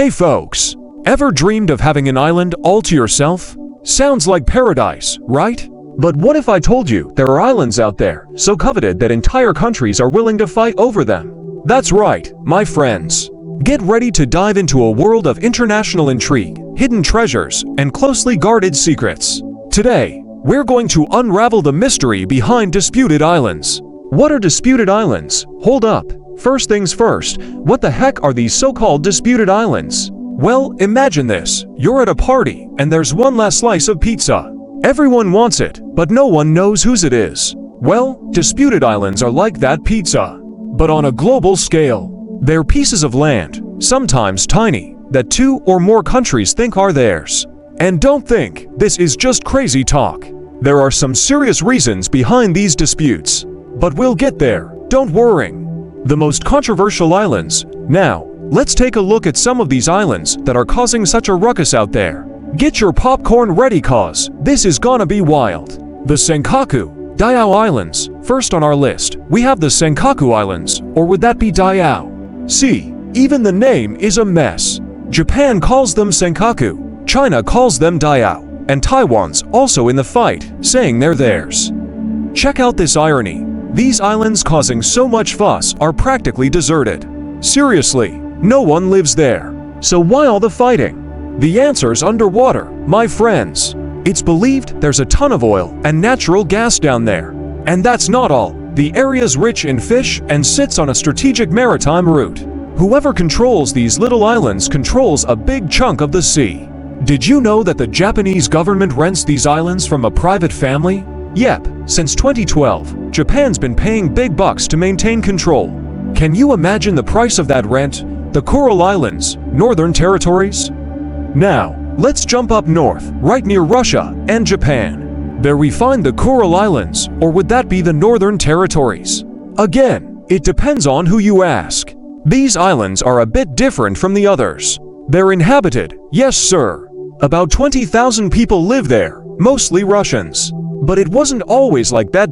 Hey folks, ever dreamed of having an island all to yourself? Sounds like paradise, right? But what if I told you there are islands out there so coveted that entire countries are willing to fight over them? That's right, my friends. Get ready to dive into a world of international intrigue, hidden treasures, and closely guarded secrets. Today, we're going to unravel the mystery behind disputed islands. What are disputed islands? Hold up. First things first, what the heck are these so-called disputed islands? Well, imagine this. You're at a party, and there's one last slice of pizza. Everyone wants it, but no one knows whose it is. Well, disputed islands are like that pizza, but on a global scale. They're pieces of land, sometimes tiny, that two or more countries think are theirs. And don't think this is just crazy talk. There are some serious reasons behind these disputes. But we'll get there, don't worry. The most controversial islands. Now, let's take a look at some of these islands that are causing such a ruckus out there. Get your popcorn ready cause this is gonna be wild. The Senkaku, Diao Islands. First on our list, we have the Senkaku Islands, or would that be Diao? See, even the name is a mess. Japan calls them Senkaku, China calls them Diao, and Taiwan's also in the fight, saying they're theirs. Check out this irony. These islands causing so much fuss are practically deserted. Seriously, no one lives there. So why all the fighting? The answer's underwater, my friends. It's believed there's a ton of oil and natural gas down there. And that's not all. The area's rich in fish and sits on a strategic maritime route. Whoever controls these little islands controls a big chunk of the sea. Did you know that the Japanese government rents these islands from a private family? Yep, since 2012, Japan's been paying big bucks to maintain control. Can you imagine the price of that rent? The Kuril Islands, Northern Territories? Now, let's jump up north, right near Russia and Japan. There we find the Kuril Islands, or would that be the Northern Territories? Again, it depends on who you ask. These islands are a bit different from the others. They're inhabited, yes sir. About 20,000 people live there, mostly Russians. But it wasn't always like that.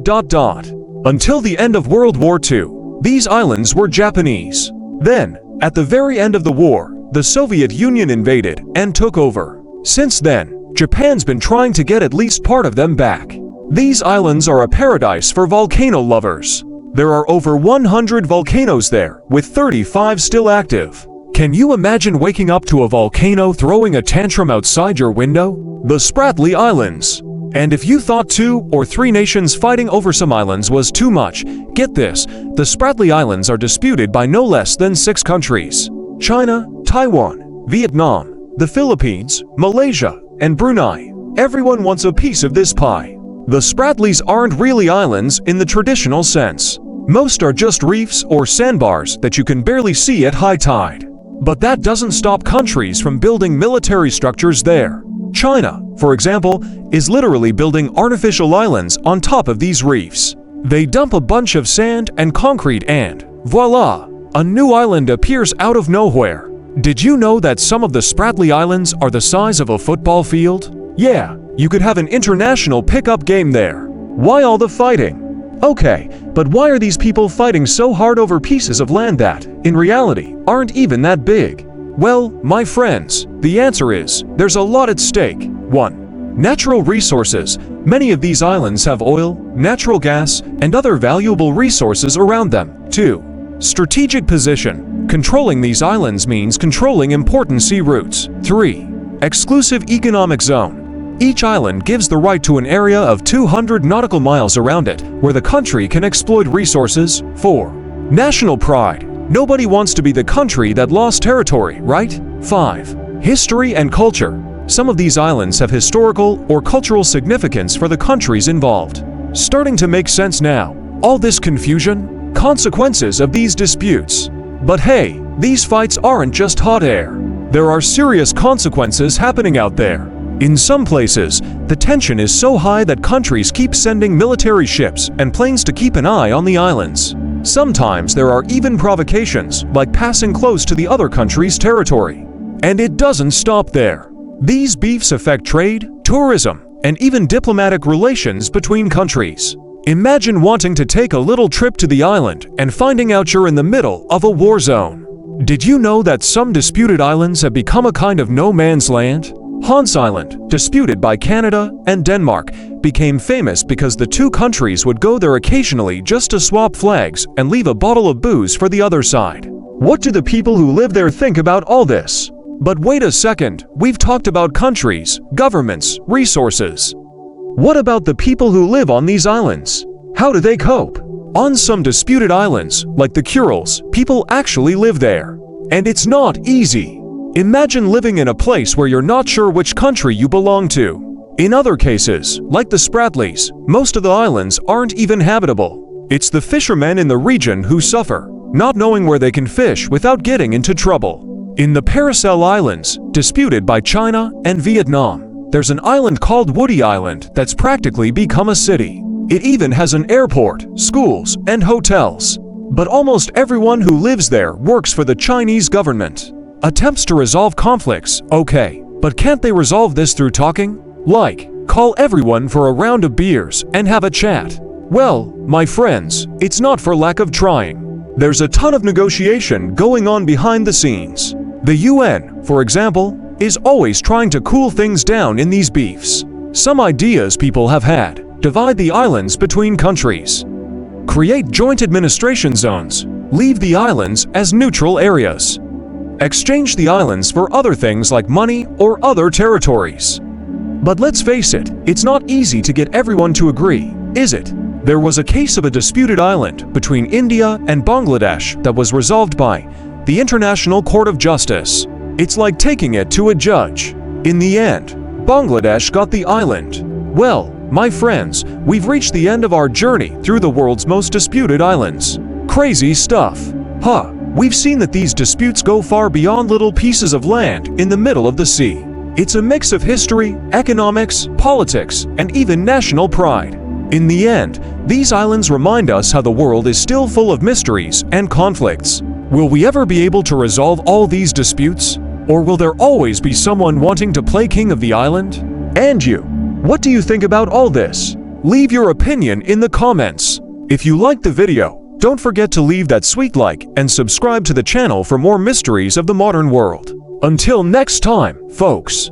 Until the end of World War II, these islands were Japanese. Then, at the very end of the war, the Soviet Union invaded and took over. Since then, Japan's been trying to get at least part of them back. These islands are a paradise for volcano lovers. There are over 100 volcanoes there, with 35 still active. Can you imagine waking up to a volcano throwing a tantrum outside your window? The Spratly Islands. And if you thought 2 or 3 nations fighting over some islands was too much, get this, the Spratly Islands are disputed by no less than 6 countries. China, Taiwan, Vietnam, the Philippines, Malaysia, and Brunei. Everyone wants a piece of this pie. The Spratlys aren't really islands in the traditional sense. Most are just reefs or sandbars that you can barely see at high tide. But that doesn't stop countries from building military structures there. China, for example, is literally building artificial islands on top of these reefs. They dump a bunch of sand and concrete and, voila, a new island appears out of nowhere. Did you know that some of the Spratly Islands are the size of a football field? Yeah, you could have an international pickup game there. Why all the fighting? Okay, but why are these people fighting so hard over pieces of land that, in reality, aren't even that big? Well, my friends, the answer is, there's a lot at stake. 1. Natural resources. Many of these islands have oil, natural gas, and other valuable resources around them. 2. Strategic position. Controlling these islands means controlling important sea routes. 3. Exclusive economic zone. Each island gives the right to an area of 200 nautical miles around it, where the country can exploit resources. 4. National pride. Nobody wants to be the country that lost territory, right? 5. History and culture. Some of these islands have historical or cultural significance for the countries involved. Starting to make sense now. All this confusion? Consequences of these disputes. But hey, these fights aren't just hot air. There are serious consequences happening out there. In some places, the tension is so high that countries keep sending military ships and planes to keep an eye on the islands. Sometimes there are even provocations, like passing close to the other country's territory. And it doesn't stop there. These beefs affect trade, tourism, and even diplomatic relations between countries. Imagine wanting to take a little trip to the island and finding out you're in the middle of a war zone. Did you know that some disputed islands have become a kind of no man's land? Hans Island, disputed by Canada and Denmark, became famous because the two countries would go there occasionally just to swap flags and leave a bottle of booze for the other side. What do the people who live there think about all this? But wait a second, we've talked about countries, governments, resources. What about the people who live on these islands? How do they cope? On some disputed islands, like the Kurils, people actually live there. And it's not easy. Imagine living in a place where you're not sure which country you belong to. In other cases, like the Spratlys, most of the islands aren't even habitable. It's the fishermen in the region who suffer, not knowing where they can fish without getting into trouble. In the Paracel Islands, disputed by China and Vietnam, there's an island called Woody Island that's practically become a city. It even has an airport, schools, and hotels. But almost everyone who lives there works for the Chinese government. Attempts to resolve conflicts, okay, but can't they resolve this through talking? Like, call everyone for a round of beers and have a chat. Well, my friends, it's not for lack of trying. There's a ton of negotiation going on behind the scenes. The UN, for example, is always trying to cool things down in these beefs. Some ideas people have had: divide the islands between countries, create joint administration zones, leave the islands as neutral areas, exchange the islands for other things like money or other territories. But let's face it, it's not easy to get everyone to agree, is it? There was a case of a disputed island between India and Bangladesh that was resolved by the International Court of Justice. It's like taking it to a judge. In the end, Bangladesh got the island. Well, my friends, we've reached the end of our journey through the world's most disputed islands. Crazy stuff. Huh. We've seen that these disputes go far beyond little pieces of land in the middle of the sea. It's a mix of history, economics, politics, and even national pride. In the end, these islands remind us how the world is still full of mysteries and conflicts. Will we ever be able to resolve all these disputes? Or will there always be someone wanting to play king of the island? And you, what do you think about all this? Leave your opinion in the comments. If you liked the video, don't forget to leave that sweet like and subscribe to the channel for more mysteries of the modern world. Until next time, folks.